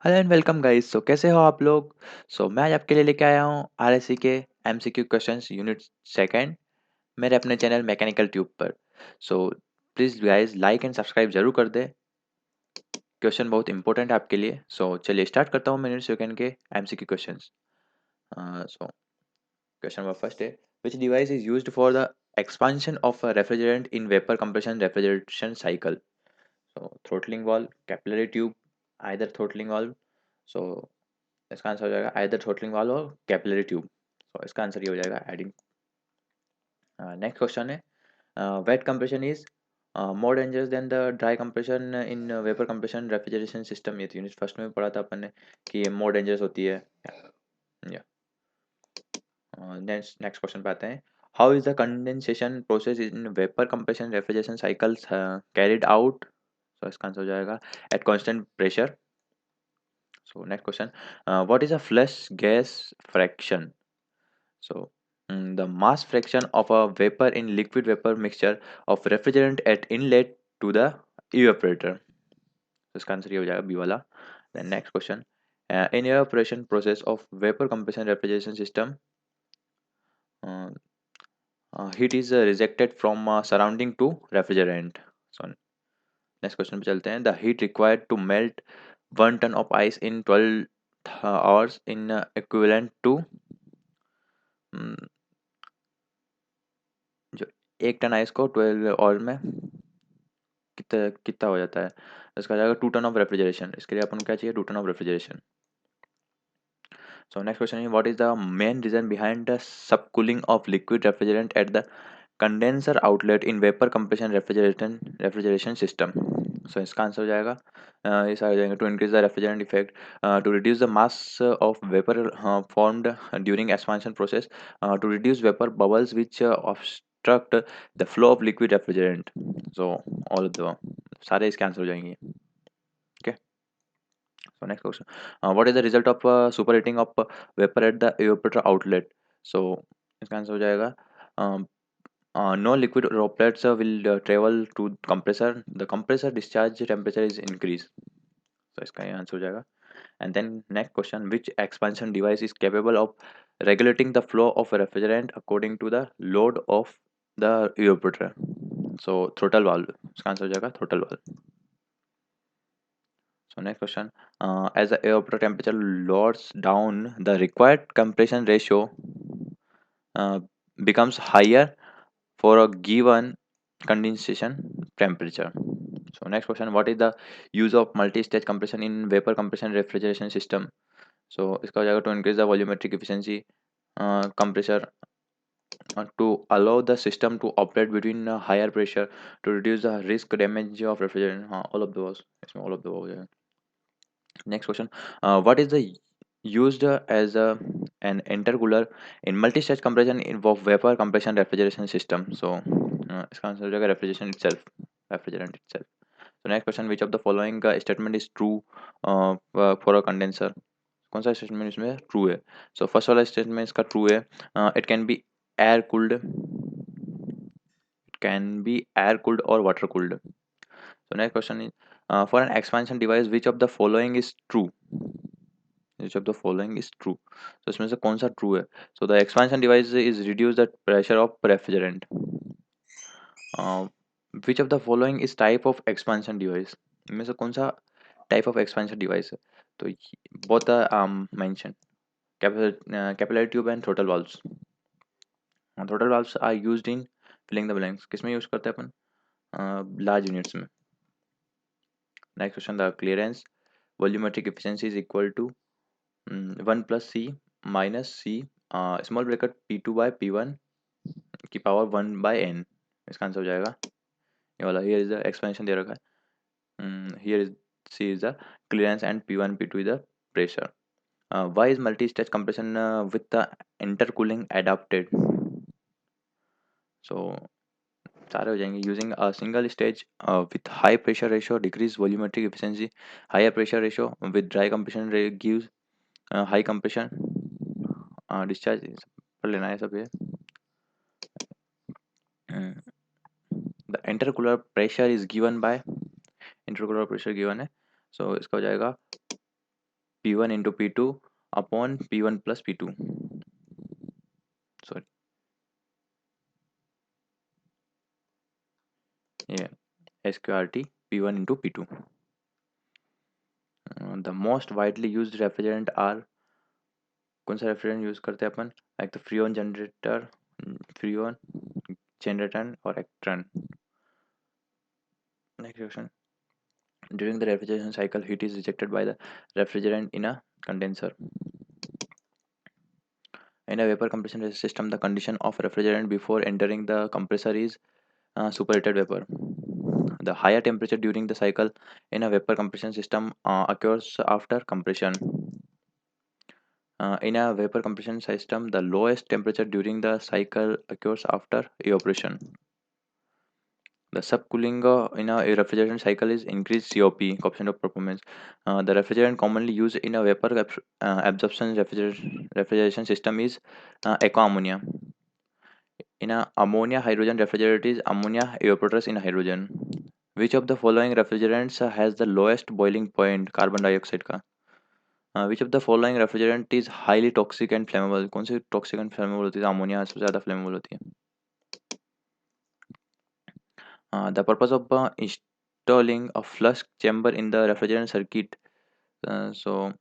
Hello and welcome guys. कैसे हो आप लोग। मैं आज आपके लिए लेके आया हूँ आरएससी के एमसीक्यू क्वेश्चंस यूनिट सेकंड मेरे अपने चैनल मैकेनिकल ट्यूब पर। Please guys like and subscribe जरूर कर दे। क्वेश्चन बहुत इंपॉर्टेंट है आपके लिए। चलिए स्टार्ट करता हूँ मैं यूनिट सेकंड के MCQ questions. So question number first है, which device is used for the expansion of refrigerant in vapour compression refrigeration cycle. Throttling valve, capillary tube, either throttling valve. So इसका answer हो जाएगा either throttling valve और capillary tube. इसका answer ये हो जाएगा एडिंग। नेक्स्ट क्वेश्चन है, wet compression is more dangerous than the dry compression in vapour compression refrigeration system. ये यूनिट फर्स्ट में पढ़ा था अपन ने कि ये मोर डेंजरस होती है। या नेक्स्ट क्वेश्चन पे आते हैं, how is the condensation process in vapour compression refrigeration cycles carried out. इसका आंसर हो जाएगा at constant pressure. Next question, what is a flash gas fraction. So, the mass fraction of a vapor in liquid vapor mixture of refrigerant at inlet to the evaporator. तो इसका answer ये हो जाएगा B वाला। Then next question, in evaporation process of vapor compression refrigeration system, uh, heat is rejected from surrounding to refrigerant. So next question पे चलते हैं, the heat required to melt 1 ton of ice in 12 hours in equivalent to, जो 1 ton ice को 12 our में कितना कितना हो जाता है। इसका जाएगा 2 टन ऑफ रेफ्रिजरेशन। इसके लिए अपन को क्या चाहिए, 2 ton of refrigeration. Next question है, what is the main reason behind the sub cooling of liquid refrigerant at the condenser outlet in vapour compression refrigeration refrigeration system. इसका आंसर हो जाएगा ये सारे हो जाएंगे, to increase the refrigerant effect, to reduce the mass of vapour formed during expansion process, to reduce vapour bubbles which obstruct the flow of liquid refrigerant. So all of the सारे इसके answer हो जाएंगे। Okay, next question, what is the result of super heating of vapour at the evaporator outlet. So इसका answer हो जाएगा no liquid droplets will travel to compressor. The compressor discharge temperature is increased. इसका ये answer हो जाएगा। And then next question, which expansion device is capable of regulating the flow of refrigerant according to the load of the evaporator? Throttle valve। इसका answer हो जाएगा throttle valve। Next question, as the evaporator temperature lowers down, the required compression ratio uh, becomes higher for a given condensation temperature. Next question, what is the use of multi-stage compression in vapor compression refrigeration system? इसका हो जाएगा to increase the volumetric efficiency, compressor, to allow the system to operate between higher pressure, to reduce the risk damage of refrigerant। हाँ, all of those, इसमें all of the हो जाएगा। Next question, what is the used as an intercooler in multi-stage compression of vapor compression refrigeration system? इसका answer हो जाएगा refrigeration itself, refrigerant itself। Next question, which of the following का statement is true for a condenser. कौन सा statement इसमें true है। First वाला statement इसका ट्रू है, it can be air cooled, और water cooled. Next question is, for an expansion device which of the following is true, which of the following is true. इसमें से कौन सा ट्रू है। The expansion device is reduce the pressure of refrigerant. Which of the following is type of expansion device, इनमें से कौन सा type of expansion device है। तो both are mention, capillary tube and throttle valves. Throttle valves are used in filling the blanks, किसमें use करते हैं अपन, लार्ज यूनिट्स में। Next question, the clearance volumetric efficiency is equal to 1 + c - c small bracket P2/P1 की power 1/n। इसका answer हो जाएगा ये वाला। हियर इज द एक्सपेंशन दे रखा है, here is c is the clearance and P1 P2 is the pressure. Why is multi-stage compression with the intercooling adapted? So सारे हो जाएंगे, using a single stage with high pressure ratio decrease volumetric efficiency, higher pressure ratio with dry compression gives high compression discharge। पढ़ लेना है सब ये। The intercooler pressure is given by, intercooler pressure given है। इसका हो जाएगा P1 into P2 upon P1 plus P2. Sorry, yeah, SQRT P1 into P2. The most widely used refrigerant are, कौन सा रेफ्रिजरेंट यूज करते हैं अपन? एक तो फ्रीऑन जनरेटर, फ्रीऑन जनरेटर और एक्ट्रन. Next question. During the refrigeration cycle, heat is rejected by the refrigerant in a condenser. In a vapor compression system, the condition of refrigerant before entering the compressor is superheated vapor. The higher temperature during the cycle in a vapor compression system occurs after compression. In a vapor compression system, the lowest temperature during the cycle occurs after evaporation. The subcooling in a refrigeration cycle is increased COP, coefficient of performance. The refrigerant commonly used in a vapor absorption refrigeration system is aqua ammonia. In a ammonia hydrogen refrigerant is ammonia evaporators in hydrogen. Which of the following refrigerants has the lowest boiling point? Carbon dioxide का. Which of the following refrigerant is highly toxic and flammable? कौन सी toxic and flammable होती है? Ammonia सबसे ज़्यादा flammable होती है. The purpose of installing a flush chamber in the refrigerant circuit. So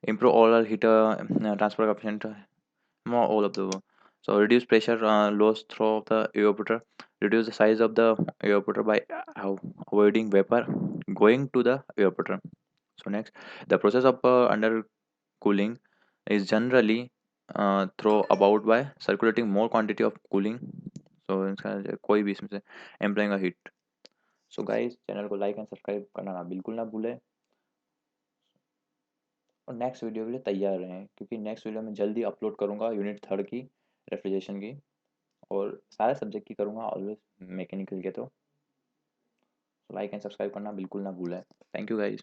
improve overall heat transfer coefficient. More all of the above. So reduce pressure loss through the evaporator. Reduce the size of the evaporator by avoiding vapor going to the evaporator. So next, the process of undercooling is generally through about by circulating more quantity of cooling. So इसका कोई भी इसमें से employing a heat. So guys, channel को like and subscribe करना ना बिल्कुल ना भूलें, और नेक्स्ट वीडियो के लिए तैयार रहें, क्योंकि नेक्स्ट वीडियो में जल्दी अपलोड करूँगा यूनिट 3 की रेफ्रिजरेशन की, और सारे सब्जेक्ट की करूँगा ऑलवेज मैकेनिकल के. तो लाइक एंड सब्सक्राइब करना बिल्कुल ना भूलें. Thank you guys.